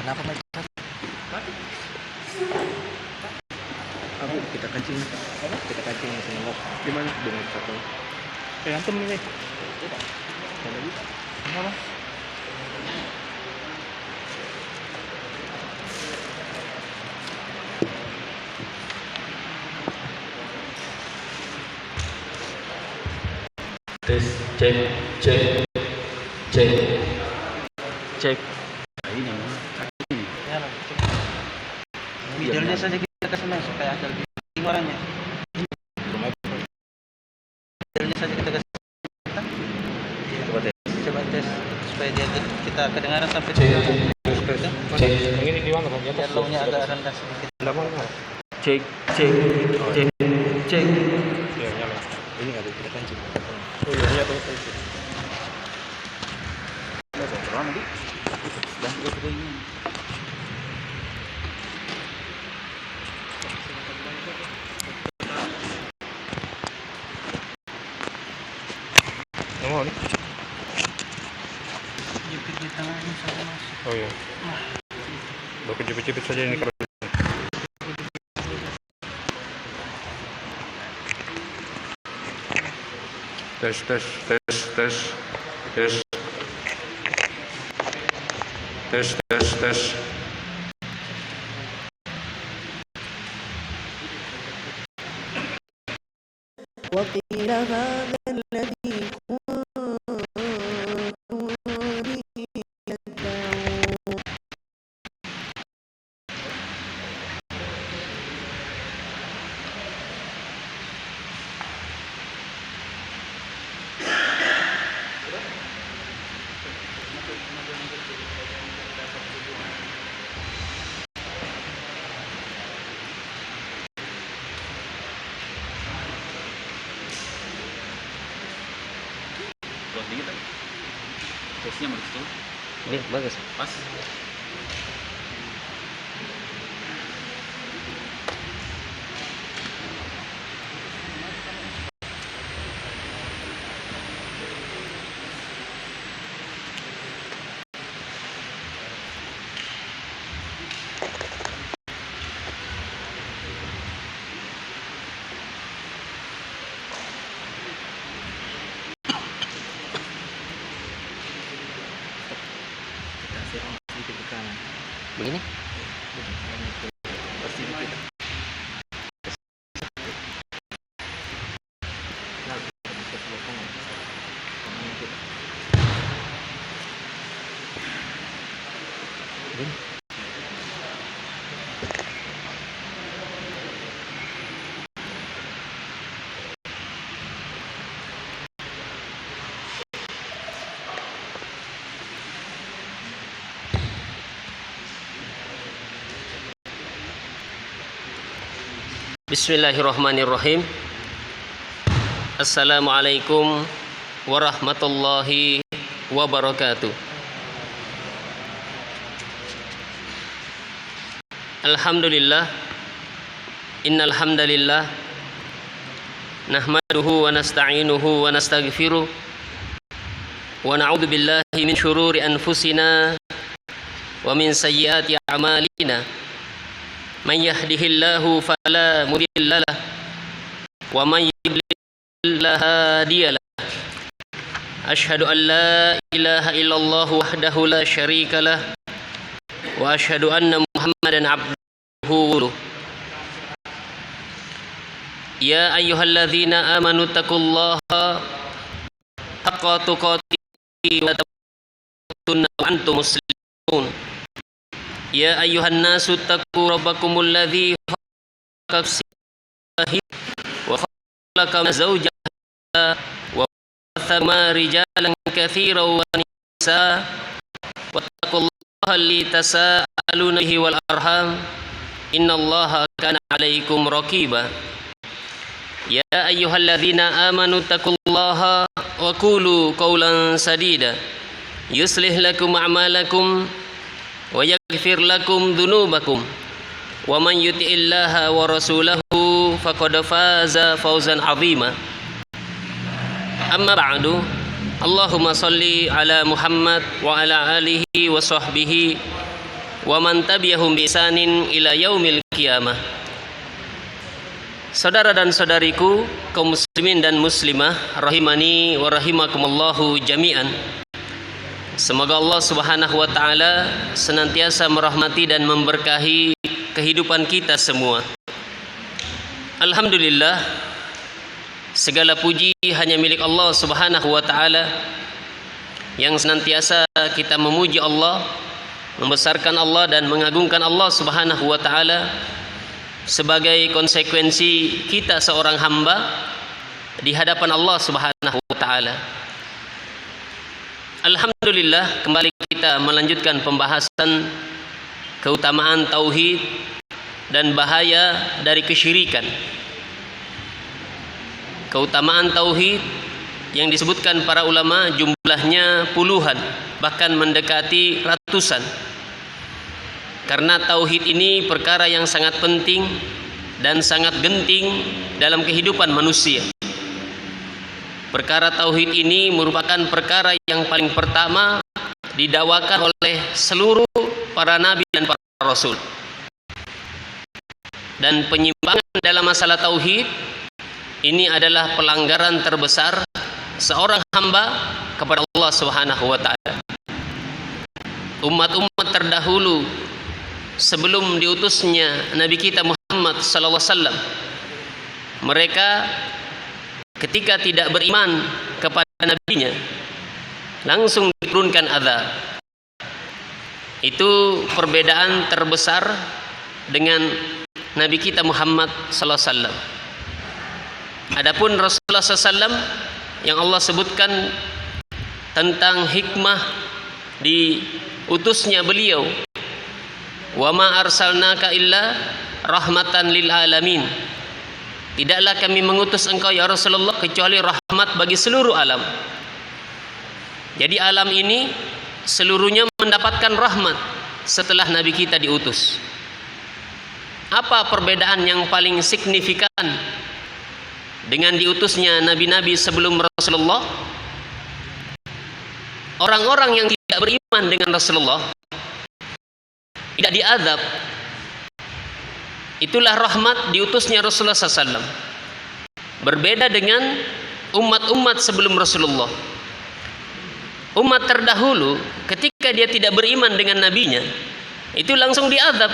Kenapa macet? Aku kita kancing. Apa? Kita kancing di sini. Di mana? Dengan satu. Antum ini. Yang lagi? Apa? Tes, cek, cek, cek, cek. Nah, ini. Ya, Middle-nya saja kita kasih main supaya ada lebih warnanya. Middle-nya saja kita kasih. Coba tes. Coba tes supaya dia kita kedengaran sampai Cek, seperti itu. cek, Ini di mana Bang? Ya, Biar low-nya agak rendah sedikit. cek, cek, cek, cek. Ya, nyala. Ini ada kita kancing. Oh iya, iya tuh. Dah kita ini. Nomor nih. Jepit di tangannya sampai masuk. Oh iya. Oke, jepit-jepit saja ini kalau Tes, tes, tes, tes, tes, tes, tes, tes. وقيل هذا الذي كنتم به تدعون Buat dikit aja. Tesnya bagus tuh. Ini bagus. Pas. Kita serong sedikit ke kanan. Begini? Pasti dikit. Nah, kita sebelah kanan. Kanan dikit. Begini. Bismillahirrahmanirrahim. Assalamualaikum warahmatullahi wabarakatuh. Alhamdulillah. Innal hamdalillah nahmaduhu wa nasta'inuhu wa nastaghfiruh wa na'udzu billahi min syururi anfusina wa min sayyiati a'malina. Man yahdihillahu fala mudilla lah wa man yudlil fala hadiya lah. Asyhadu an la ilaha illallah wahdahu la syarika lah wa asyhadu anna Muhammadan abduhu. Ya ayyuhalladzina amanu taqullaha haqqa tuqatih wa la tamutunna wa antum muslimun. Ya ayyuhan nasu taqu rabbakumul ladzi khalaqakum wa khalaqa zawjaha wa batha rijalan katsiran wa nisaa wattaqullaha alladzi tasaaluna bihi wal arham innallaha kana 'alaikum raqiba. Ya ayyuhalladzina amanu taqullaha wa qulu qawlan sadida yuslih lakum a'malakum wa yaghfir lakum dhunubakum wa man yuti'illaha wa rasulahu faqad faza fawzan 'azima. Amma ba'du. Allahumma salli ala Muhammad wa ala alihi wa sahbihi wa man tabi'ahum bi ihsanin ila yaumil qiyamah. Saudara dan saudariku kaum muslimin dan muslimah rahimani wa rahimakumullahu jami'an. Semoga Allah Subhanahu wa taala senantiasa merahmati dan memberkahi kehidupan kita semua. Alhamdulillah, segala puji hanya milik Allah Subhanahu wa taala yang senantiasa kita memuji Allah, membesarkan Allah dan mengagungkan Allah Subhanahu wa taala sebagai konsekuensi kita seorang hamba di hadapan Allah Subhanahu wa taala. Alhamdulillah, kembali kita melanjutkan pembahasan keutamaan tauhid dan bahaya dari kesyirikan. Keutamaan tauhid yang disebutkan para ulama jumlahnya puluhan, bahkan mendekati ratusan. Karena tauhid ini perkara yang sangat penting dan sangat genting dalam kehidupan manusia. Perkara tauhid ini merupakan perkara yang paling pertama didakwakan oleh seluruh para nabi dan para rasul. Dan penyimpangan dalam masalah tauhid ini adalah pelanggaran terbesar seorang hamba kepada Allah Subhanahu wa taala. Umat-umat terdahulu sebelum diutusnya Nabi kita Muhammad sallallahu alaihi wasallam, mereka ketika tidak beriman kepada nabinya langsung diturunkan azab. Itu perbedaan terbesar dengan Nabi kita Muhammad sallallahu alaihi wasallam. Adapun Rasulullah sallallahu alaihi wasallam yang Allah sebutkan tentang hikmah diutusnya beliau, wa ma arsalnaka illa rahmatan lil alamin. Tidaklah kami mengutus engkau ya Rasulullah kecuali rahmat bagi seluruh alam. Jadi alam ini seluruhnya mendapatkan rahmat setelah Nabi kita diutus. Apa perbedaan yang paling signifikan dengan diutusnya nabi-nabi sebelum Rasulullah? Orang-orang yang tidak beriman dengan Rasulullah tidak diazab. Itulah rahmat diutusnya Rasulullah SAW. Berbeda dengan umat-umat sebelum Rasulullah. Umat terdahulu ketika dia tidak beriman dengan nabinya, itu langsung diazab.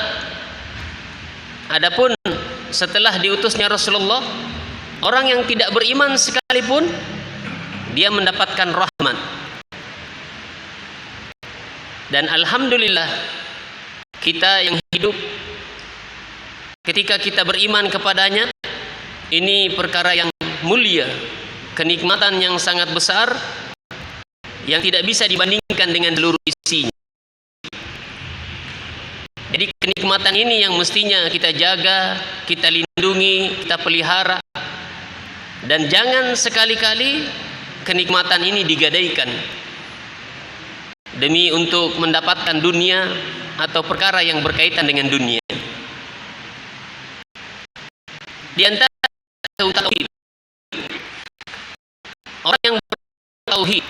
Adapun setelah diutusnya Rasulullah, orang yang tidak beriman sekalipun dia mendapatkan rahmat. Dan alhamdulillah, kita yang hidup ketika kita beriman kepadanya, ini perkara yang mulia, kenikmatan yang sangat besar yang tidak bisa dibandingkan dengan seluruh isinya. Jadi kenikmatan ini yang mestinya kita jaga, kita lindungi, kita pelihara. Dan jangan sekali-kali kenikmatan ini digadaikan demi untuk mendapatkan dunia atau perkara yang berkaitan dengan dunia. Di antara tauhid, orang yang bertauhid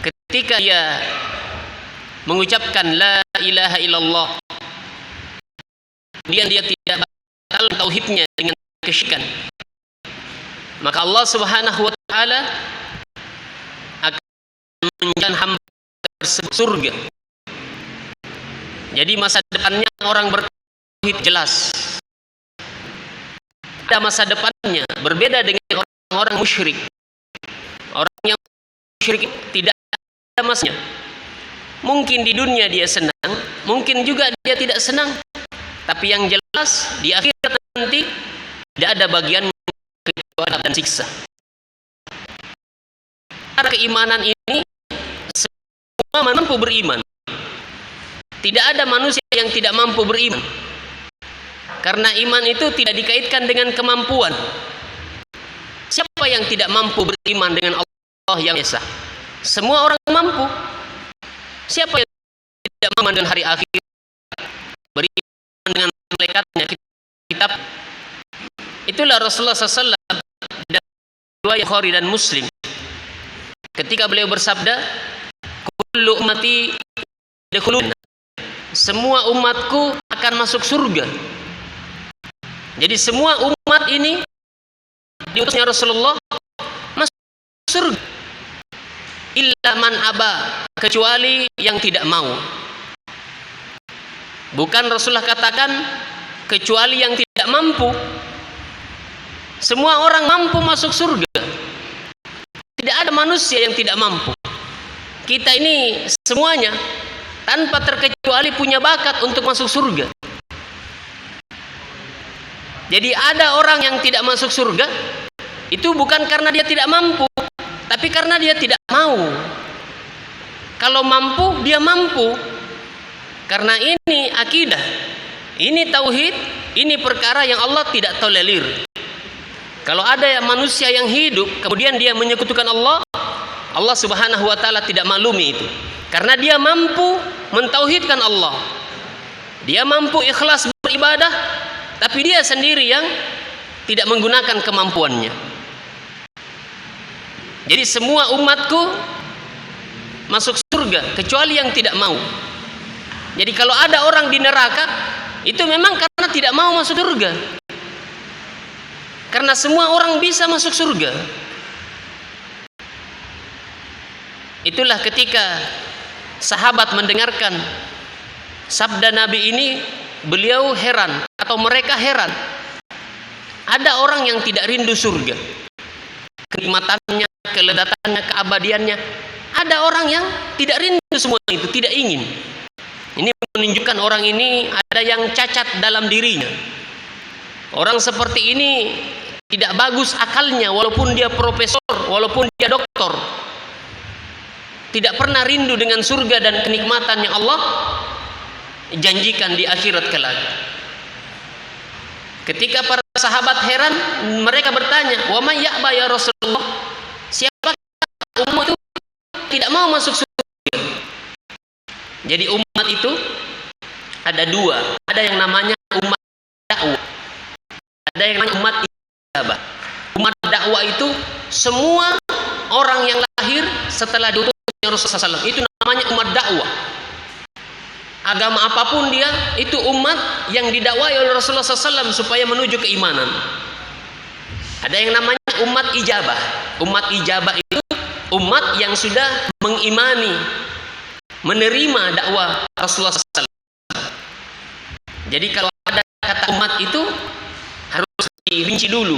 ketika dia mengucapkan la ilaha illallah, dia tidak batal tauhidnya dengan kesyirikan, maka Allah Subhanahu wa taala akan menjadikan hamba tersebut surga. Jadi masa depannya orang bertauhid jelas. Ada masa depannya, berbeda dengan orang-orang musyrik. Orang yang musyrik tidak ada masanya. Mungkin di dunia dia senang, mungkin juga dia tidak senang. Tapi yang jelas di akhirat nanti tidak ada bagian kecuali dan siksa. Karena keimanan ini semua mampu beriman. Tidak ada manusia yang tidak mampu beriman. Karena iman itu tidak dikaitkan dengan kemampuan. Siapa yang tidak mampu beriman dengan Allah yang Esa? Semua orang mampu. Siapa yang tidak mampu dengan hari akhir, beriman dengan malaikatnya, kitab? Itulah Rasulullah SAW dan riwayat Bukhari dan Muslim. Ketika beliau bersabda, kullu ummati yadkhulun, semua umatku akan masuk surga. Jadi semua umat ini diutusnya Rasulullah masuk surga. Illa man aba, kecuali yang tidak mau. Bukan Rasulullah katakan kecuali yang tidak mampu. Semua orang mampu masuk surga. Tidak ada manusia yang tidak mampu. Kita ini semuanya tanpa terkecuali punya bakat untuk masuk surga. Jadi ada orang yang tidak masuk surga itu bukan karena dia tidak mampu, tapi karena dia tidak mau. Kalau mampu, dia mampu. Karena ini akidah, ini tauhid, ini perkara yang Allah tidak tolerir. Kalau ada manusia yang hidup kemudian dia menyekutukan Allah, Allah Subhanahu wa taala tidak maklumi itu. Karena dia mampu mentauhidkan Allah. Dia mampu ikhlas beribadah, tapi dia sendiri yang tidak menggunakan kemampuannya. Jadi semua umatku masuk surga kecuali yang tidak mau. Jadi kalau ada orang di neraka itu memang karena tidak mau masuk surga. Karena semua orang bisa masuk surga. Itulah ketika sahabat mendengarkan sabda Nabi ini, beliau heran atau mereka heran. Ada orang yang tidak rindu surga, kenikmatannya, kelezatannya, keabadiannya. Ada orang yang tidak rindu semua itu, tidak ingin. Ini menunjukkan orang ini ada yang cacat dalam dirinya. Orang seperti ini tidak bagus akalnya, walaupun dia profesor, walaupun dia doktor. Tidak pernah rindu dengan surga dan kenikmatan yang Allah janjikan di akhirat kelak. Ketika para sahabat heran, mereka bertanya, "Wa may ya'ba ya Rasulullah?" Siapa umat itu tidak mau masuk surga? Jadi umat itu ada dua, ada yang namanya umat dakwah, ada yang namanya umat ijabah. Umat dakwah itu semua orang yang lahir setelah diutusnya Rasulullah SAW, itu namanya umat dakwah. Agama apapun dia, itu umat yang didakwai oleh Rasulullah SAW supaya menuju keimanan. Ada yang namanya umat ijabah. Umat ijabah itu umat yang sudah mengimani, menerima dakwah Rasulullah SAW. Jadi kalau ada kata umat itu harus dirinci dulu.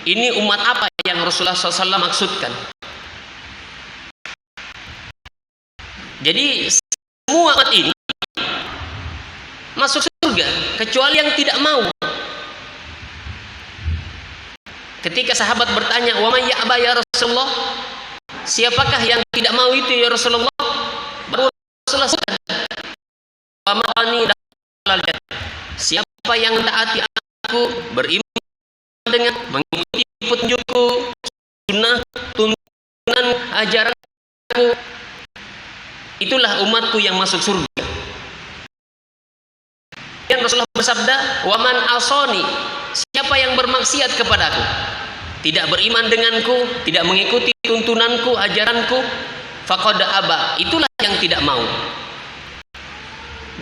Ini umat apa yang Rasulullah SAW maksudkan. Jadi semua umat ini masuk surga kecuali yang tidak mau. Ketika sahabat bertanya, "Wa may ya'ba ya Rasulullah?" Siapakah yang tidak mau itu ya Rasulullah? Baru Rasulullah sebutkan, "Wa ma'ani dalal jannah." Siapa yang taati aku, beriman dengan mengikuti petunjukku, sunnah, tuntunan, ajaranku, itulah umatku yang masuk surga. Dan Rasulullah bersabda, "Waman asoni," siapa yang bermaksiat kepadaku, tidak beriman denganku, tidak mengikuti tuntunanku, ajaranku, faqad aba, itulah yang tidak mau.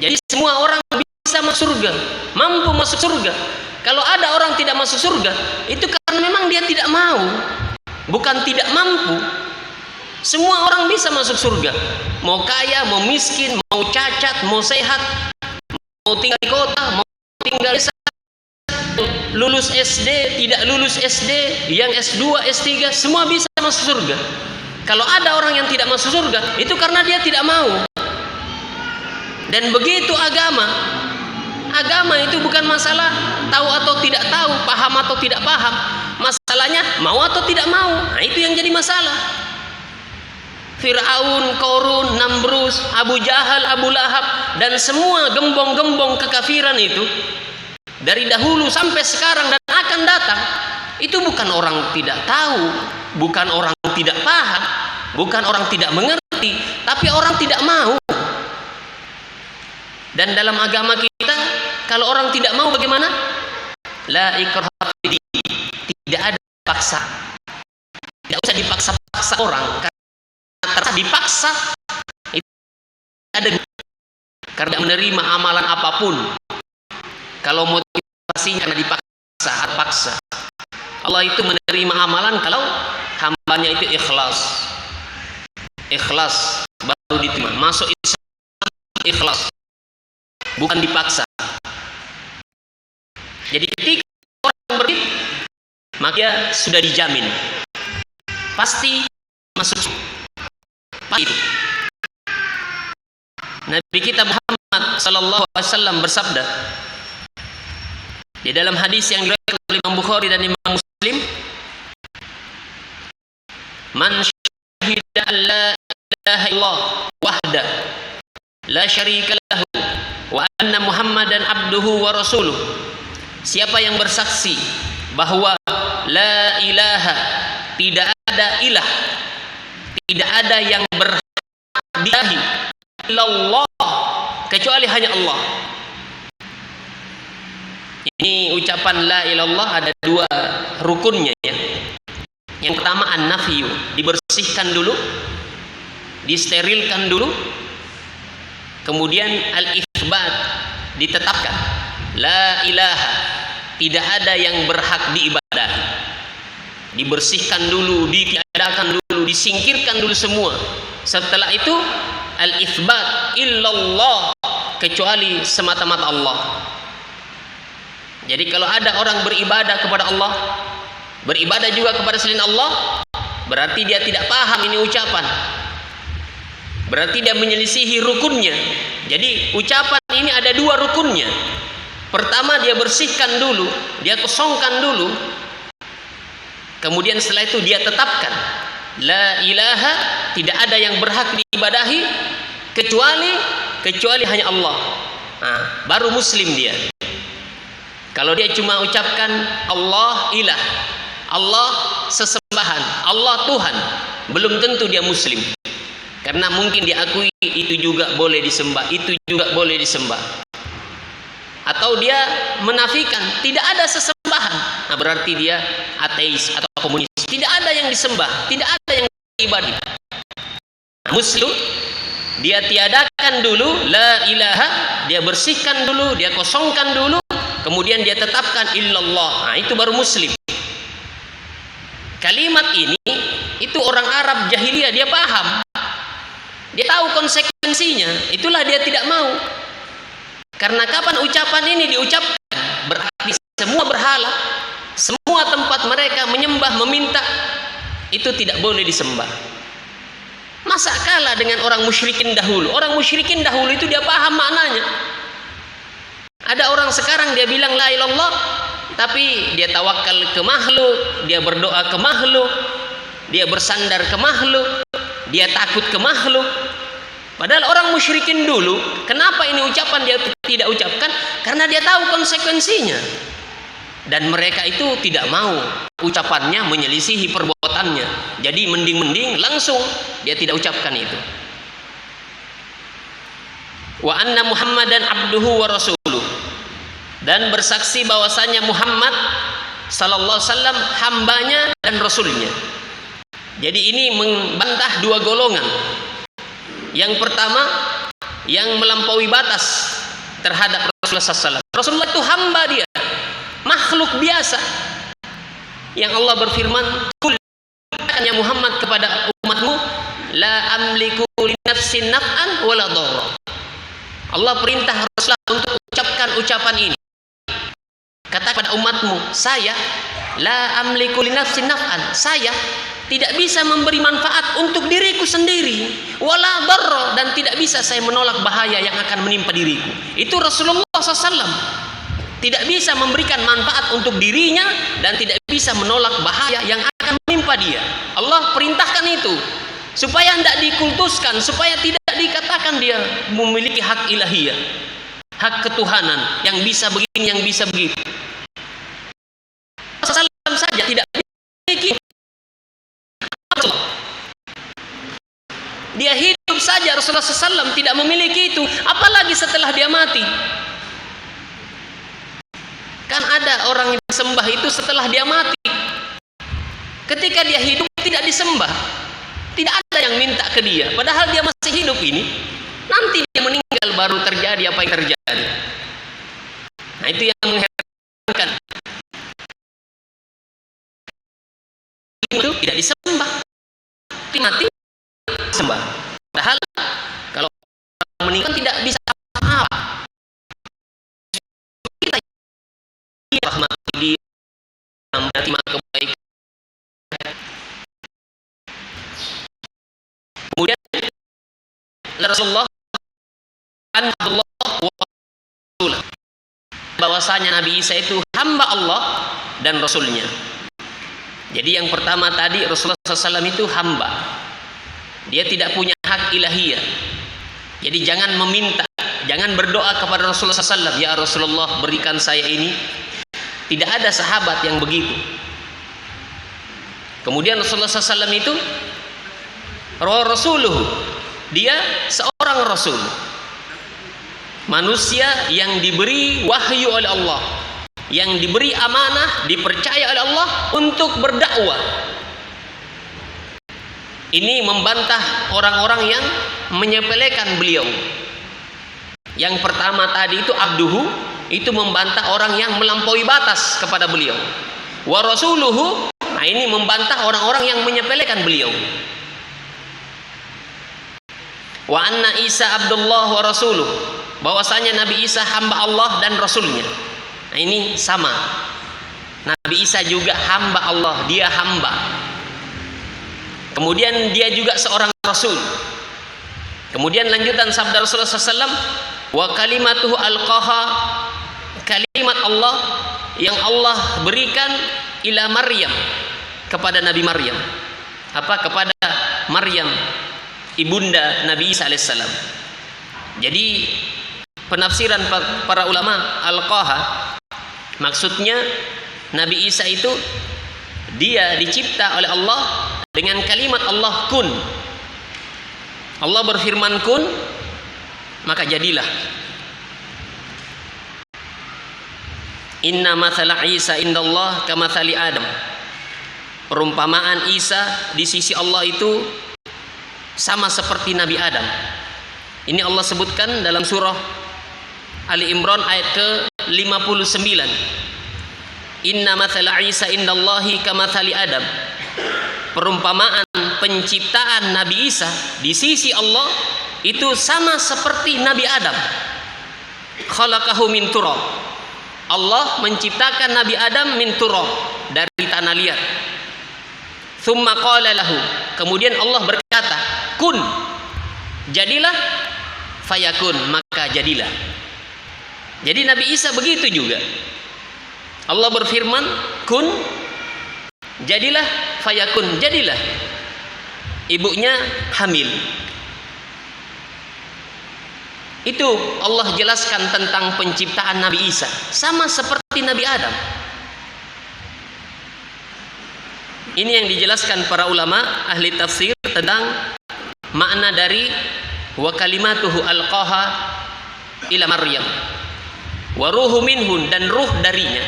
Jadi semua orang bisa masuk surga, mampu masuk surga. Kalau ada orang tidak masuk surga, itu karena memang dia tidak mau, bukan tidak mampu. Semua orang bisa masuk surga, mau kaya, mau miskin, mau cacat, mau sehat, mau tinggal di kota, mau tinggal di desa, lulus SD, tidak lulus SD, yang S2, S3, semua bisa masuk surga. Kalau ada orang yang tidak masuk surga, itu karena dia tidak mau. Dan begitu agama. Agama itu bukan masalah tahu atau tidak tahu, paham atau tidak paham. Masalahnya mau atau tidak mau. Nah, itu yang jadi masalah. Fir'aun, Qarun, Namrus, Abu Jahal, Abu Lahab, dan semua gembong-gembong kekafiran itu dari dahulu sampai sekarang dan akan datang, itu bukan orang tidak tahu, bukan orang tidak paham, bukan orang tidak mengerti, tapi orang tidak mau. Dan dalam agama kita, kalau orang tidak mau bagaimana? La ikraha fid din, tidak ada paksa. Tidak usah dipaksa-paksa orang, karena dipaksa itu ada. karena menerima amalan apapun kalau motivasinya karena dipaksa. Allah itu menerima amalan kalau hambanya itu ikhlas. Ikhlas baru diterima. Masuk Islam ikhlas, bukan dipaksa. Jadi ketika orang beriman, maka sudah dijamin pasti masuk pasti itu. Nabi kita Muhammad sallallahu alaihi wasallam bersabda di dalam hadis yang diriwayatkan oleh Imam Bukhari dan Imam Muslim, man syahida an la ilaha illallah wahda la syarika lahu wa anna Muhammadan abduhu wa rasuluh. Siapa yang bersaksi bahwa la ilaha, tidak ada ilah, tidak ada yang berhak diibadahi illallah kecuali hanya Allah. Ini ucapan la ilallah ada dua rukunnya ya. Yang pertama an-nafyu, dibersihkan dulu, disterilkan dulu. Kemudian al-itsbat, ditetapkan. La ilaha, tidak ada yang berhak diibadahi. Dibersihkan dulu, ditiadakan dulu, disingkirkan dulu semua. Setelah itu al-itsbat illallah, kecuali semata-mata Allah. Jadi kalau ada orang beribadah kepada Allah, beribadah juga kepada selain Allah, berarti dia tidak paham ini ucapan. Berarti dia menyelisihi rukunnya. Jadi ucapan ini ada dua rukunnya. Pertama dia bersihkan dulu, dia kosongkan dulu. Kemudian setelah itu dia tetapkan la ilaha, tidak ada yang berhak diibadahi kecuali hanya Allah. Nah, baru muslim dia. Kalau dia cuma ucapkan Allah ilah, Allah sesembahan, Allah Tuhan, belum tentu dia muslim. Karena mungkin diakui itu juga boleh disembah, itu juga boleh disembah. Atau dia menafikan tidak ada sesembahan. Nah, berarti dia ateis atau komunis. Tidak ada yang disembah, tidak ada yang diibadahi. Muslim dia tiadakan dulu la ilaha, dia bersihkan dulu, dia kosongkan dulu, kemudian dia tetapkan illallah. Nah, itu baru muslim. Kalimat ini itu orang Arab jahiliyah dia paham. Dia tahu konsekuensinya, itulah dia tidak mau. Karena kapan ucapan ini diucapkan, berarti semua berhala, semua tempat mereka menyembah, meminta, itu tidak boleh disembah. Masa kalah dengan orang musyrikin dahulu? Orang musyrikin dahulu itu dia paham maknanya. Ada orang sekarang dia bilang la ilallah, tapi dia tawakal ke makhluk, dia berdoa ke makhluk, dia bersandar ke makhluk, dia takut ke makhluk. Padahal orang musyrikin dulu, kenapa ini ucapan dia tidak ucapkan? Karena dia tahu konsekuensinya. Dan mereka itu tidak mau ucapannya menyelisihi perbuatannya. Jadi mending langsung dia tidak ucapkan itu. Wa anna Muhammadan abduhu wa rasuluh, dan bersaksi bahwasanya Muhammad sallallahu alaihi wasallam hambanya dan rasulnya. Jadi ini membantah dua golongan. Yang pertama yang melampaui batas terhadap Rasulullah SAW. Rasulullah itu hamba dia, makhluk biasa. Yang Allah berfirman, "Qul ya Muhammad kepada umatmu, la amliku li nafsi naf'an wala dharra." Allah perintah Rasulullah untuk ucapkan ucapan ini. Kata kepada umatmu, saya la amliku li nafsi naf'an, saya tidak bisa memberi manfaat untuk diriku sendiri, wala dharra, dan tidak bisa saya menolak bahaya yang akan menimpa diriku. Itu Rasulullah SAW. Tidak bisa memberikan manfaat untuk dirinya dan tidak bisa menolak bahaya yang akan menimpa dia. Allah perintahkan itu supaya tidak dikultuskan, supaya tidak dikatakan dia memiliki hak ilahiyah, hak ketuhanan yang bisa begini, yang bisa begitu. Rasulullah saja tidak memiliki. Dia hidup saja Rasulullah SAW tidak memiliki itu, apalagi setelah dia mati. Kan ada orang yang disembah itu setelah dia mati. Ketika dia hidup tidak disembah, tidak ada yang minta ke dia, padahal dia masih hidup ini. Nanti dia meninggal baru terjadi apa yang terjadi. Nah, itu yang mengherankan. Itu tidak disembah. Mati sembah. Padahal kalau orang meninggal tidak bisa apa-apa. Kita rahmati dia, terima kebaikan. Kemudian Rasulullah Allah bahwasanya Nabi Isa itu hamba Allah dan Rasulnya. Jadi yang pertama tadi Rasulullah SAW itu hamba. Dia tidak punya hak ilahiyah. Jadi jangan meminta, jangan berdoa kepada Rasulullah SAW, ya Rasulullah berikan saya ini. Tidak ada sahabat yang begitu. Kemudian Rasulullah SAW itu Rasuluhu, dia seorang Rasul, manusia yang diberi wahyu oleh Allah, yang diberi amanah, dipercaya oleh Allah untuk berdakwah. Ini membantah orang-orang yang menyepelekan beliau. Yang pertama tadi itu abduhu, itu membantah orang yang melampaui batas kepada beliau. Wa rasuluhu, nah ini membantah orang-orang yang menyepelekan beliau. Wa anna Isa Abdullah wa rasuluh, bahwasanya Nabi Isa hamba Allah dan Rasulnya. Nah ini sama, Nabi Isa juga hamba Allah, dia hamba. Kemudian dia juga seorang Rasul. Kemudian lanjutan sabda Rasulullah SAW, wa kalimatuhu alqaha, kalimat Allah yang Allah berikan ila Maryam, kepada Nabi Maryam. Apa? Kepada Maryam, ibunda Nabi Isa alaihissalam. Jadi penafsiran para ulama alqaha, maksudnya Nabi Isa itu dia dicipta oleh Allah dengan kalimat Allah kun. Allah berfirman kun, maka jadilah. Inna mathala Isa indallah kamathali Adam. Perumpamaan Isa di sisi Allah itu sama seperti Nabi Adam. Ini Allah sebutkan dalam surah Ali Imran ayat ke-59. Inna mathala Isa indallahi kamathali Adam. Perumpamaan penciptaan Nabi Isa di sisi Allah itu sama seperti Nabi Adam. Khalaqahu min turab. Allah menciptakan Nabi Adam min turab, dari tanah liat. Tsumma qala lahu, kemudian Allah berkata, kun, jadilah, fayakun, maka jadilah. Jadi Nabi Isa begitu juga. Allah berfirman, kun, jadilah, fayakun, jadilah. Ibunya hamil. Itu Allah jelaskan tentang penciptaan Nabi Isa, sama seperti Nabi Adam. Ini yang dijelaskan para ulama ahli tafsir tentang makna dari wa kalimatuhu alqaha ila Maryam wa ruhu minhun, dan ruh darinya.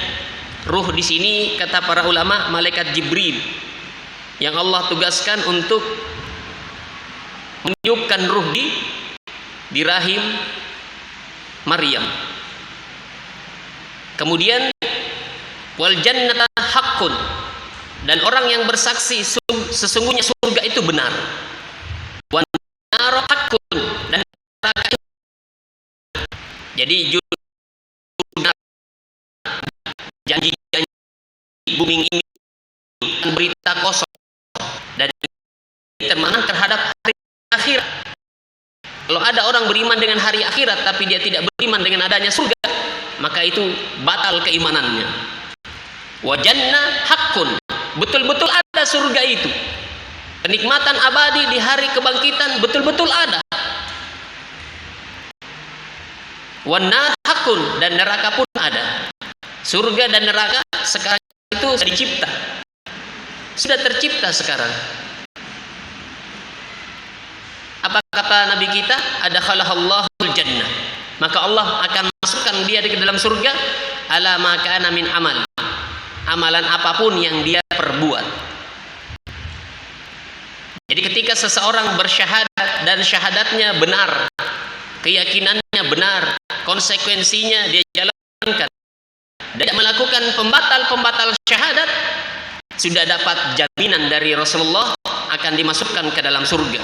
Ruh di sini kata para ulama malaikat Jibril yang Allah tugaskan untuk meniupkan ruh di rahim Maryam. Kemudian wal jannata haqqun, dan orang yang bersaksi sesungguhnya surga itu benar. Wan nar haqqun, dan neraka itu. Jadi janji-janji bumi ini berita kosong, dan termanang terhadap hari akhirat. Kalau ada orang beriman dengan hari akhirat tapi dia tidak beriman dengan adanya surga, maka itu batal keimanannya. Wa jannah haqqun, betul-betul ada surga itu. Kenikmatan abadi di hari kebangkitan betul-betul ada. Wan nar haqqun, dan neraka pun ada. Surga dan neraka sekarang itu sudah dicipta, sudah tercipta sekarang. Apa kata Nabi kita? Adakhalahallahul jannah, maka Allah akan masukkan dia ke dalam surga ala ma kana min amal, amalan apapun yang dia perbuat. Jadi ketika seseorang bersyahadat dan syahadatnya benar, keyakinannya benar, konsekuensinya dia jalankan, tidak melakukan pembatal-pembatal syahadat, sudah dapat jaminan dari Rasulullah akan dimasukkan ke dalam surga.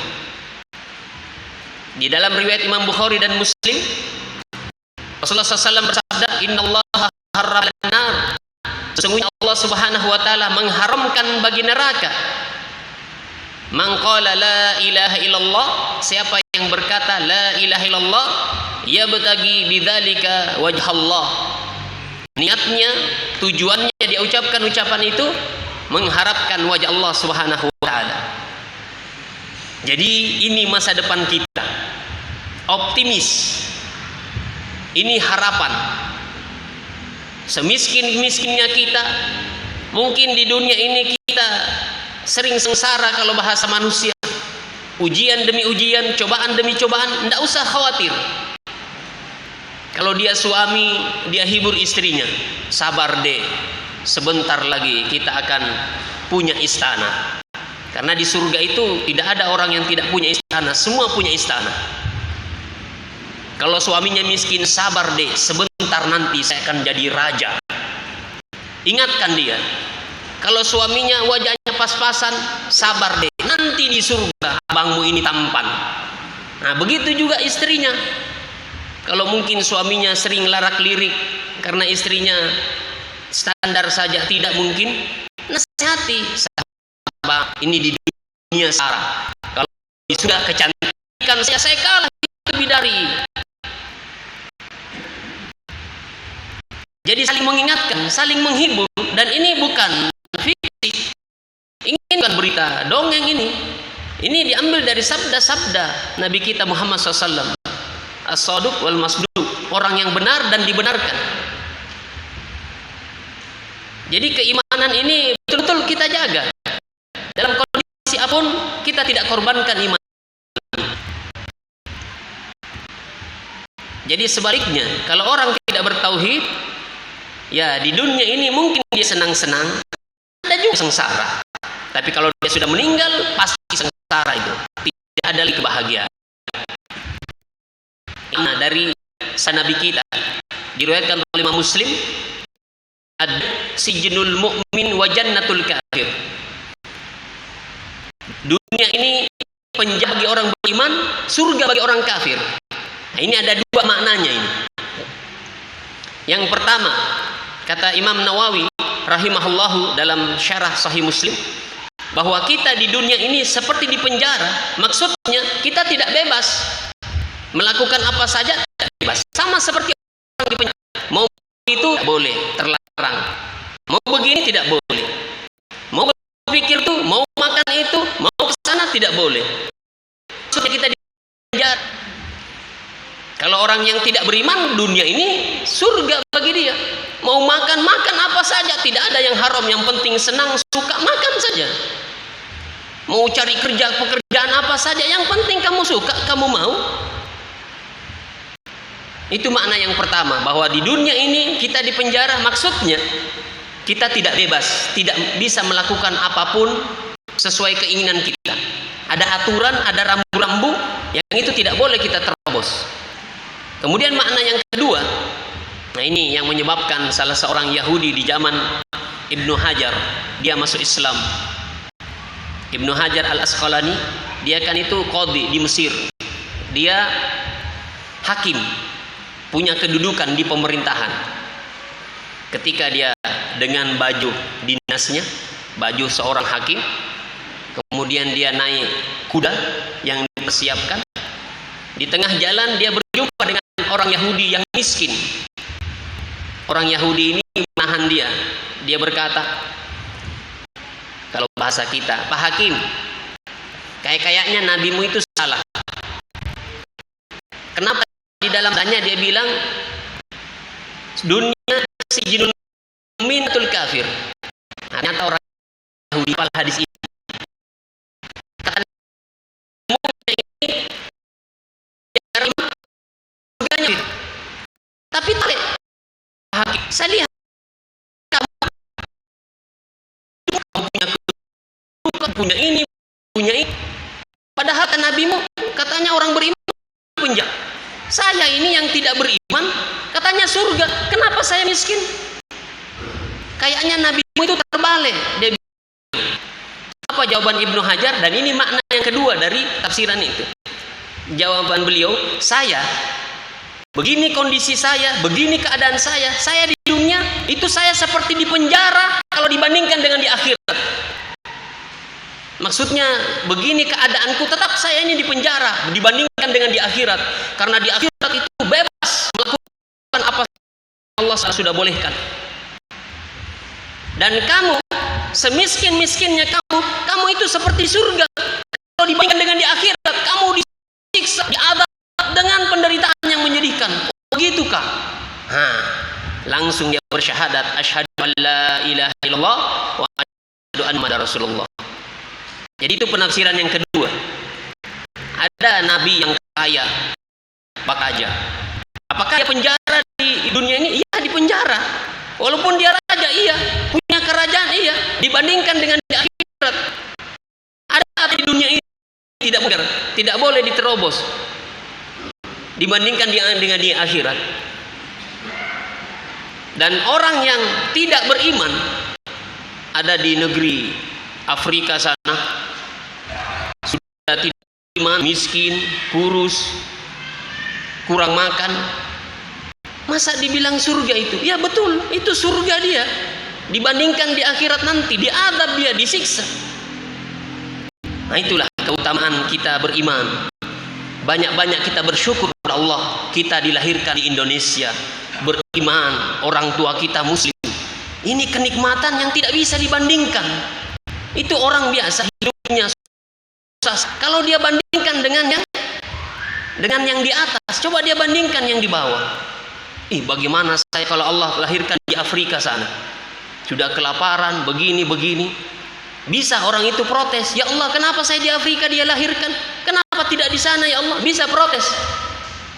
Di dalam riwayat Imam Bukhari dan Muslim, Rasulullah SAW bersabda, Innallaha harrama an-nar, sesungguhnya Allah Subhanahu wa taala mengharamkan bagi neraka. Man qala la ilaha illallah, siapa yang berkata la ilaha illallah, yabtagi bidzalika wajhallah, niatnya, tujuannya dia ucapkan ucapan itu mengharapkan wajah Allah Subhanahu wa taala. Jadi ini masa depan kita, optimis, ini harapan. Semiskin-miskinnya kita, mungkin di dunia ini kita sering sengsara kalau bahasa manusia, ujian demi ujian, cobaan demi cobaan. Tidak usah khawatir. Kalau dia suami, dia hibur istrinya, sabar deh, sebentar lagi kita akan punya istana. Karena di surga itu tidak ada orang yang tidak punya istana, semua punya istana. Kalau suaminya miskin, sabar deh, sebentar nanti saya akan jadi raja. Ingatkan dia. Kalau suaminya wajahnya pas-pasan, sabar deh, nanti di surga abangmu ini tampan. Nah, begitu juga istrinya. Kalau mungkin suaminya sering larak-lirik karena istrinya standar saja, tidak mungkin, nasihati, sabar, ini di dunia sarah. Kalau sudah kecantikan saya kalah bidari. Jadi saling mengingatkan, saling menghibur, dan ini bukan fiksi. Ini bukan berita dongeng ini. Ini diambil dari sabda-sabda Nabi kita Muhammad SAW. As-Sadiq wal Masduq, orang yang benar dan dibenarkan. Jadi keimanan ini betul-betul kita jaga. Dalam kondisi apapun kita tidak korbankan iman. Jadi sebaliknya, kalau orang tidak bertauhid, ya di dunia ini mungkin dia senang-senang, ada juga sengsara. Tapi kalau dia sudah meninggal, pasti sengsara itu. Tidak ada lagi kebahagiaan. Nah, dari Nabi kita diriwayatkan oleh Imam Muslim, sijnul mu'min wa jannatul kafir. Dunia ini penjara bagi orang beriman, surga bagi orang kafir. Nah, ini ada dua maknanya ini. Yang pertama, kata Imam Nawawi rahimahullahu dalam syarah Sahih Muslim, bahwa kita di dunia ini seperti di penjara. Maksudnya kita tidak bebas melakukan apa saja, tidak bebas. Sama seperti orang di penjara. Mau itu boleh, terlarang. Mau begini tidak boleh. Mau berpikir tuh, mau makan itu, mau ke sana tidak boleh. Maksudnya kita di penjara. Kalau orang yang tidak beriman, dunia ini surga bagi dia. Mau makan apa saja, tidak ada yang haram. Yang penting senang, suka, makan saja. Mau cari kerja, pekerjaan apa saja, yang penting kamu suka, kamu mau. Itu makna yang pertama, bahwa di dunia ini kita di penjara, maksudnya kita tidak bebas, tidak bisa melakukan apapun sesuai keinginan kita. Ada aturan, ada rambu-rambu yang itu tidak boleh kita terobos. Kemudian makna yang kedua, nah ini yang menyebabkan salah seorang Yahudi di zaman Ibnu Hajar, dia masuk Islam. Ibnu Hajar al-Asqalani, dia kan itu qadhi di Mesir. Dia hakim, punya kedudukan di pemerintahan. Ketika dia dengan baju dinasnya, baju seorang hakim, kemudian dia naik kuda yang dipersiapkan. Di tengah jalan dia berjumpa dengan orang Yahudi yang miskin. Orang Yahudi ini menahan dia. Dia berkata, kalau bahasa kita, Pak Hakim, kayaknya nabimu itu salah. Kenapa di dalam tanya dia bilang dunia sijnul mu'minatul kafir. Nah, ternyata orang Yahudi pada hadis ini. Tapi tak, Hakim, saya lihat kamu punya ini, punya ini. Padahal nabimu katanya orang beriman penjara. Saya ini yang tidak beriman, katanya surga. Kenapa saya miskin? Kayaknya nabimu itu terbalik. Dia bilang, apa jawaban Ibnu Hajar? Dan ini makna yang kedua dari tafsiran itu. Jawaban beliau, saya begini kondisi saya, begini keadaan saya di dunia itu saya seperti di penjara kalau dibandingkan dengan di akhirat. Maksudnya begini keadaanku, tetap saya ini di penjara dibandingkan dengan di akhirat. Karena di akhirat itu bebas melakukan apa Allah sudah bolehkan. Dan kamu, semiskin-miskinnya kamu itu seperti surga. Kalau dibandingkan dengan di akhirat, kamu disiksa, diazab dengan penderitaan yang menyedihkan. Oh, begitukah? Langsung dia bersyahadat, asyhadu an la ilaha illallah wa asyhadu anna muhammadar rasulullah. Jadi itu penafsiran yang kedua. Ada nabi yang kaya, aja. Apakah dia penjara di dunia ini? Iya, di penjara. Walaupun dia raja, iya, punya kerajaan, iya, dibandingkan dengan di akhirat. Ada di dunia ini tidak boleh diterobos dibandingkan dengan di akhirat. Dan orang yang tidak beriman ada di negeri Afrika sana, sudah tidak beriman, miskin, kurus, kurang makan. Masa dibilang surga itu? Ya betul, itu surga dia. Dibandingkan di akhirat nanti, diadab dia, disiksa. Nah itulah keutamaan kita beriman. Banyak-banyak kita bersyukur kepada Allah. Kita dilahirkan di Indonesia, beriman, orang tua kita muslim. Ini kenikmatan yang tidak bisa dibandingkan. Itu orang biasa hidupnya susah. Kalau dia bandingkan dengan yang di atas, coba dia bandingkan yang di bawah. Bagaimana saya kalau Allah lahirkan di Afrika sana, sudah kelaparan, begini. Bisa orang itu protes, ya Allah kenapa saya di Afrika dia lahirkan, kenapa tidak di sana ya Allah? Bisa protes.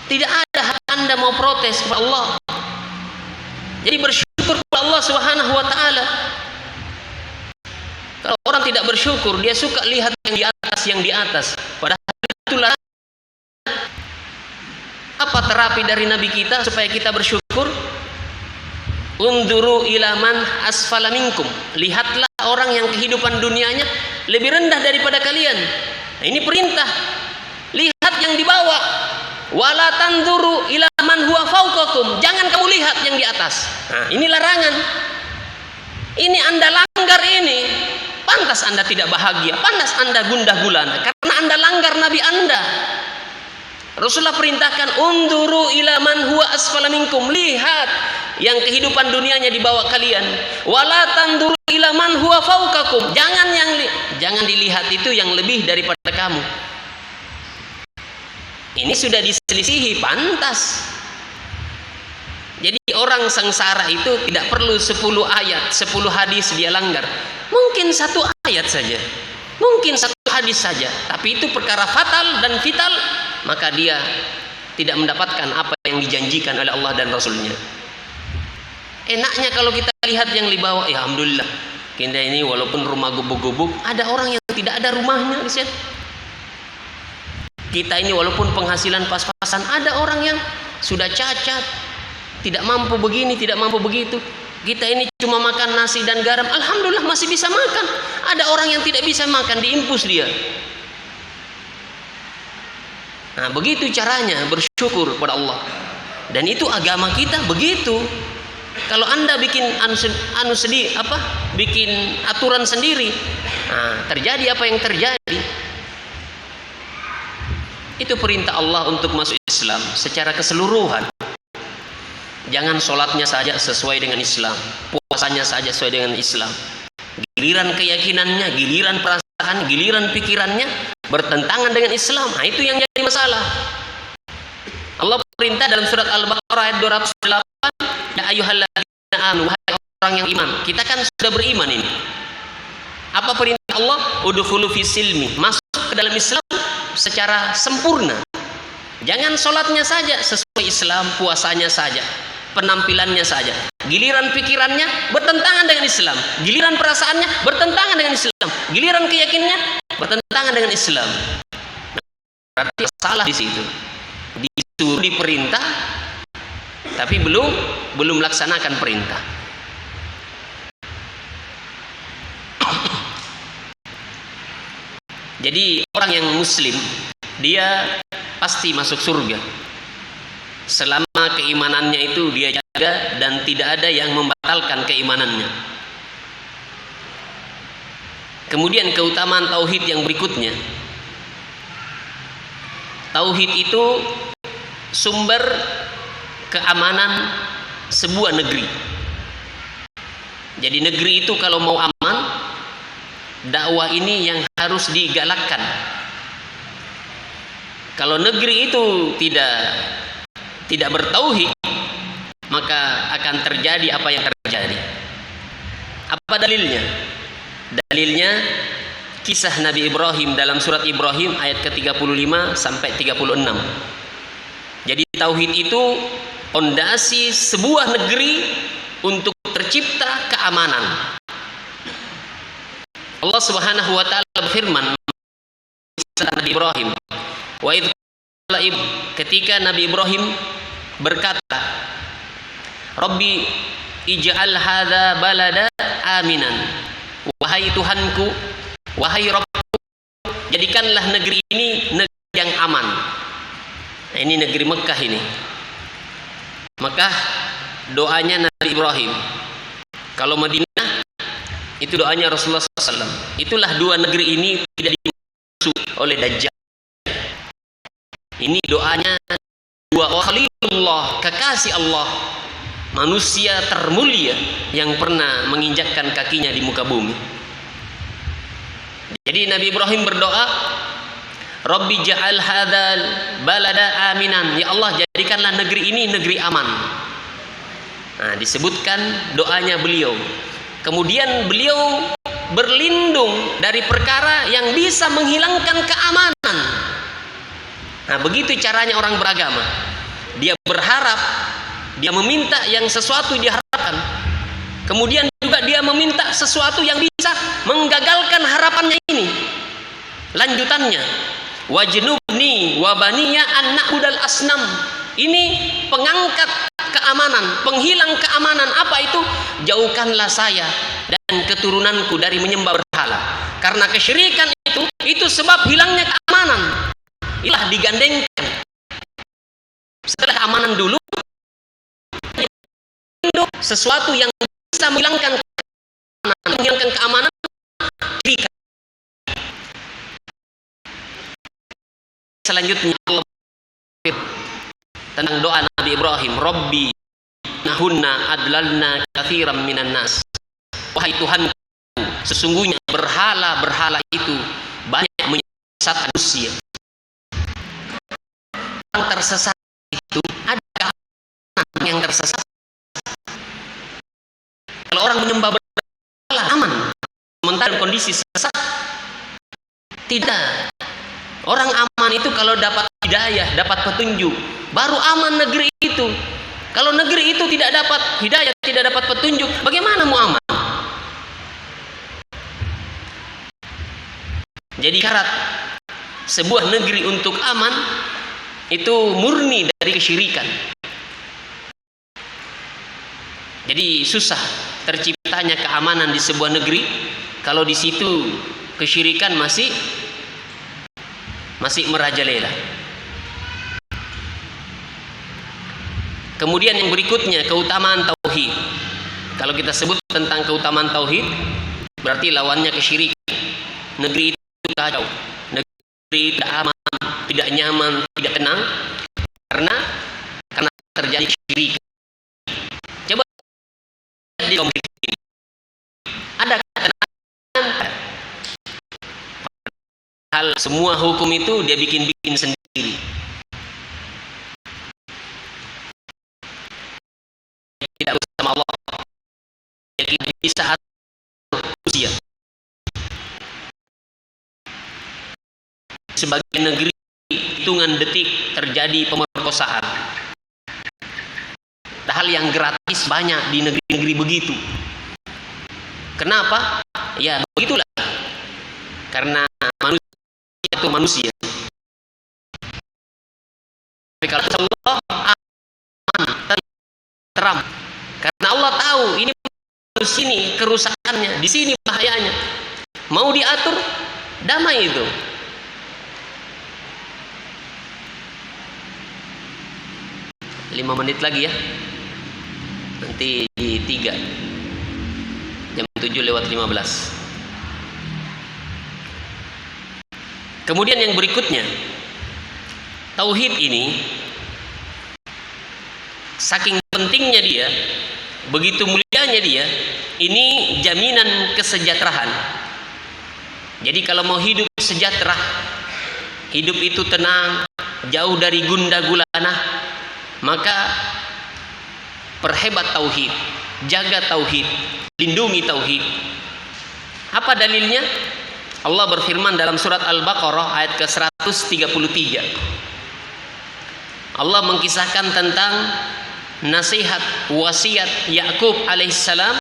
Tidak ada hak Anda mau protes kepada Allah. Jadi bersyukur kepada Allah Subhanahu wa taala. Kalau orang tidak bersyukur, dia suka lihat yang di atas. Padahal itulah apa terapi dari Nabi kita supaya kita bersyukur? Unduru ilaman asfala minkum. Lihatlah orang yang kehidupan dunianya lebih rendah daripada kalian. Nah, ini perintah. Lihat yang di bawah. Wala tanzuru ila man huwa fawqakum. Jangan kamu lihat yang di atas. Nah, ini larangan. Ini Anda langgar ini. Pantas Anda tidak bahagia, pantas Anda gundah gulana karena Anda langgar Nabi Anda. Rasulullah perintahkan unduru ila man huwa asfala minkum, lihat yang kehidupan dunianya di bawah kalian. Wala tanduru ila man huwa fawqakum, jangan dilihat itu yang lebih daripada kamu. Ini sudah diselisihi, pantas. Jadi orang sengsara itu tidak perlu 10 ayat, 10 hadis dia langgar. Mungkin 1 ayat saja, mungkin 1 hadis saja, tapi itu perkara fatal dan vital, maka dia tidak mendapatkan apa yang dijanjikan oleh Allah dan Rasulnya. Enaknya kalau kita lihat yang di bawah, ya alhamdulillah, kita ini walaupun rumah gubuk-gubuk, ada orang yang tidak ada rumahnya. Kita ini walaupun penghasilan pas-pasan, ada orang yang sudah cacat, tidak mampu begini, tidak mampu begitu. Kita ini cuma makan nasi dan garam, alhamdulillah masih bisa makan. Ada orang yang tidak bisa makan, diimpus dia. Nah, begitu caranya bersyukur kepada Allah. Dan itu agama kita begitu. Kalau Anda bikin bikin aturan sendiri, nah, terjadi apa yang terjadi. Itu perintah Allah untuk masuk Islam secara keseluruhan. Jangan sholatnya saja sesuai dengan Islam, puasanya saja sesuai dengan Islam. Giliran keyakinannya, giliran perasaan, giliran pikirannya bertentangan dengan Islam. Nah, itu yang jadi masalah. Allah perintah dalam surat Al-Baqarah ayat 208, ya ayyuhalladzina amanu, wahai orang yang iman. Kita kan sudah beriman ini. Apa perintah Allah? Udkhulu fi silmi, masuk ke dalam Islam secara sempurna. Jangan sholatnya saja sesuai Islam, puasanya saja, penampilannya saja. Giliran pikirannya bertentangan dengan Islam, giliran perasaannya bertentangan dengan Islam, giliran keyakinannya bertentangan dengan Islam. Berarti salah di situ. Di disuruh, diperintah, tapi belum laksanakan perintah. Jadi orang yang muslim dia pasti masuk surga selama keimanannya itu dia jaga dan tidak ada yang membatalkan keimanannya. Kemudian keutamaan tauhid yang berikutnya, tauhid itu sumber keamanan sebuah negeri. Jadi negeri itu kalau mau aman, dakwah ini yang harus digalakkan. Kalau negeri itu tidak bertauhid, maka akan terjadi apa yang terjadi. Apa dalilnya? Dalilnya kisah Nabi Ibrahim dalam surat Ibrahim ayat ke-35 sampai 36. Jadi tauhid itu fondasi sebuah negeri untuk tercipta keamanan. Allah Subhanahu wa taala berfirman kisah Nabi Ibrahim, wa idz qala ketika Nabi Ibrahim berkata, Rabbi ij'al hadza balada aminan. Wahai Tuhanku, wahai Rabbku, jadikanlah negeri ini negeri yang aman. Nah, ini negeri Mekah ini. Mekah doanya Nabi Ibrahim. Kalau Madinah itu doanya Rasulullah SAW. Itulah dua negeri ini tidak dimasuki oleh Dajjal. Ini doanya dua Khalilullah, kekasih Allah, manusia termulia yang pernah menginjakkan kakinya di muka bumi. Jadi Nabi Ibrahim berdoa, Rabbi ja'al hadzal balada aminan. Ya Allah, jadikanlah negeri ini negeri aman. Nah, disebutkan doanya beliau. Kemudian beliau berlindung dari perkara yang bisa menghilangkan keamanan. Nah, begitu caranya orang beragama. Dia berharap, dia meminta yang sesuatu diharapkan. Kemudian juga dia meminta sesuatu yang bisa menggagalkan harapannya ini. Lanjutannya, wajnubni wa baniya an na'budal asnam. Ini pengangkat keamanan, penghilang keamanan. Apa itu? Jauhkanlah saya dan keturunanku dari menyembah berhala. Karena kesyirikan itu sebab hilangnya keamanan. Inilah digandengkan. Setelah keamanan dulu, sesuatu yang bisa menghilangkan keamanan, kesyirikan. Selanjutnya Allah tentang doa Nabi Ibrahim, Rabbi nahunna adlalna katsiran minan nas. Wahai Tuhanku, sesungguhnya berhala-berhala itu banyak menyesatkan manusia. Orang tersesat itu ada keamanan yang tersesat. Kalau orang menyembah berhala aman, sementara kondisi sesat tidak. Orang aman itu kalau dapat hidayah, dapat petunjuk, baru aman negeri itu. Kalau negeri itu tidak dapat hidayah, tidak dapat petunjuk, bagaimana mau aman? Jadi syarat sebuah negeri untuk aman itu murni dari kesyirikan. Jadi susah terciptanya keamanan di sebuah negeri kalau di situ kesyirikan masih merajalela. Kemudian yang berikutnya, keutamaan tauhid. Kalau kita sebut tentang keutamaan tauhid, berarti lawannya kesyirikan. Negeri itu kacau, negeri tidak aman, tidak nyaman, tidak tenang karena terjadi kesyirikan. Coba di konflik ini ada ketenangan. Hal semua hukum itu dia bikin sendiri. Tidak bersama Allah. Dia bisa atur usia. Sebagai negeri hitungan detik terjadi pemerkosaan. Hal yang gratis banyak di negeri-negeri begitu. Kenapa? Ya begitulah. Karena manusia itu manusia. Tapi kalau Allah aman, tenteram. Karena Allah tahu ini di sini kerusakannya, di sini bahayanya. Mau diatur, damai itu. Lima menit lagi ya. Nanti di 3. Jam 7:15. Kemudian yang berikutnya, tauhid ini saking pentingnya dia, begitu mulianya dia, ini jaminan kesejahteraan. Jadi kalau mau hidup sejahtera, hidup itu tenang, jauh dari gundah gulana, maka perhebat tauhid, jaga tauhid, lindungi tauhid. Apa dalilnya? Allah berfirman dalam surat Al-Baqarah ayat ke-133. Allah mengkisahkan tentang nasihat wasiat Yakub alaihissalam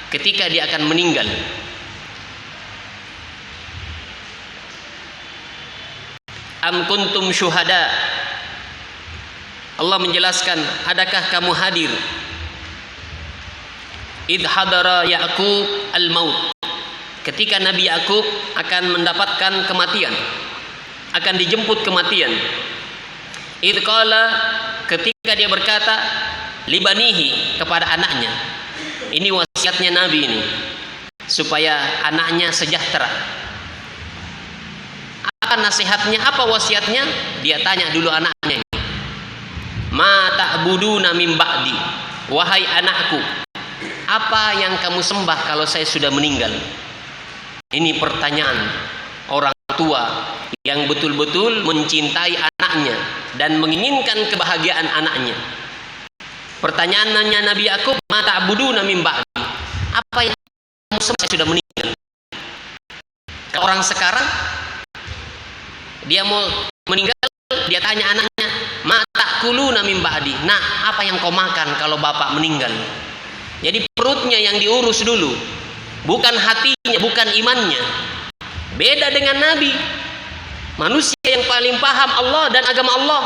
ketika dia akan meninggal. Am kuntum syuhada. Allah menjelaskan, adakah kamu hadir idh hadara Yakub al-maut, ketika Nabi Yakub akan mendapatkan kematian, akan dijemput kematian. Idh qala, ketika dia berkata libanihi, kepada anaknya. Ini wasiatnya Nabi ini, supaya anaknya sejahtera. Apa nasihatnya, apa wasiatnya? Dia tanya dulu anaknya, ma ta'buduna min ba'di, wahai anakku, apa yang kamu sembah kalau saya sudah meninggal? Ini pertanyaan orang tua yang betul-betul mencintai anaknya dan menginginkan kebahagiaan anaknya. Pertanyaannya Nabi Yakub, ma ta'buduna min ba'di, apa yang kamu sembah saya sudah meninggal? Kalau orang sekarang dia mau meninggal, dia tanya anaknya, ma ta'kuluna min ba'di, nah apa yang kau makan kalau bapak meninggal? Jadi perutnya yang diurus dulu, bukan hatinya, bukan imannya. Beda dengan Nabi, manusia yang paling paham Allah dan agama Allah.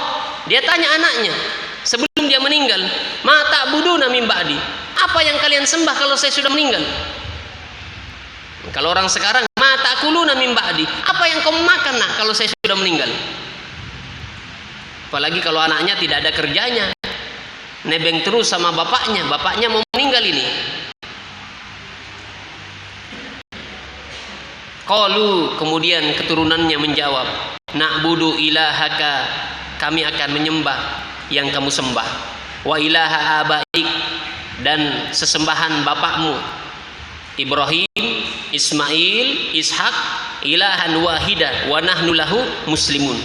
Dia tanya anaknya sebelum dia meninggal, ma ta'buduna min ba'di, apa yang kalian sembah kalau saya sudah meninggal? Kalau orang sekarang, ma ta'kuluna min ba'di, apa yang kamu makan nak kalau saya sudah meninggal? Apalagi kalau anaknya tidak ada kerjanya, nebeng terus sama bapaknya, bapaknya mau meninggal ini. Qalu, kemudian keturunannya menjawab, na'budu ilahaka, kami akan menyembah yang kamu sembah, wa ilaha abaik, dan sesembahan bapakmu Ibrahim, Ismail, Ishak, ilahan wahida wa nahnu lahu muslimun.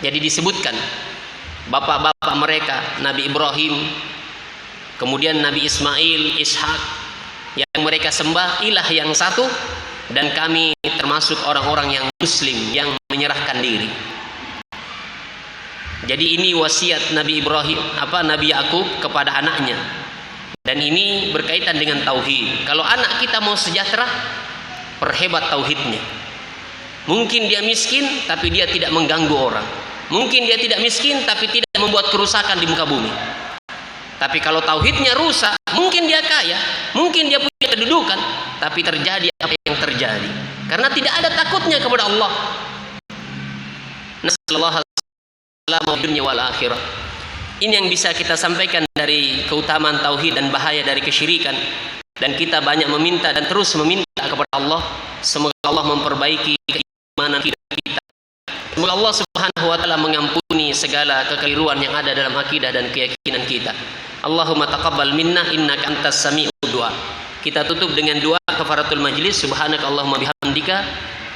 Jadi disebutkan bapak-bapak mereka, Nabi Ibrahim, kemudian Nabi Ismail, Ishak, yang mereka sembah ilah yang satu, dan kami termasuk orang-orang yang muslim yang menyerahkan diri. Jadi ini wasiat Nabi Ibrahim, Nabi Yakub kepada anaknya. Dan ini berkaitan dengan tauhid. Kalau anak kita mau sejahtera, perhebat tauhidnya. Mungkin dia miskin tapi dia tidak mengganggu orang. Mungkin dia tidak miskin tapi tidak membuat kerusakan di muka bumi. Tapi kalau tauhidnya rusak, mungkin dia kaya, mungkin dia punya kedudukan, tapi terjadi apa yang terjadi karena tidak ada takutnya kepada Allah. Nasallallahu alaihi dunya wal akhirah. Ini yang bisa kita sampaikan dari keutamaan tauhid dan bahaya dari kesyirikan. Dan kita banyak meminta dan terus meminta kepada Allah, semoga Allah memperbaiki keimanan kita. Semoga Allah Subhanahu wa taala mengampuni segala kekeliruan yang ada dalam akidah dan keyakinan kita. Allahumma taqabbal minna innaka antas sami'ud du'a. Kita tutup dengan doa kafaratul majlis. Subhanakallahumma bihamdika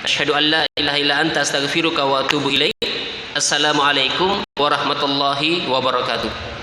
asyhadu an la ilaha illa anta astaghfiruka wa atubu ilaik. Assalamualaikum warahmatullahi wabarakatuh.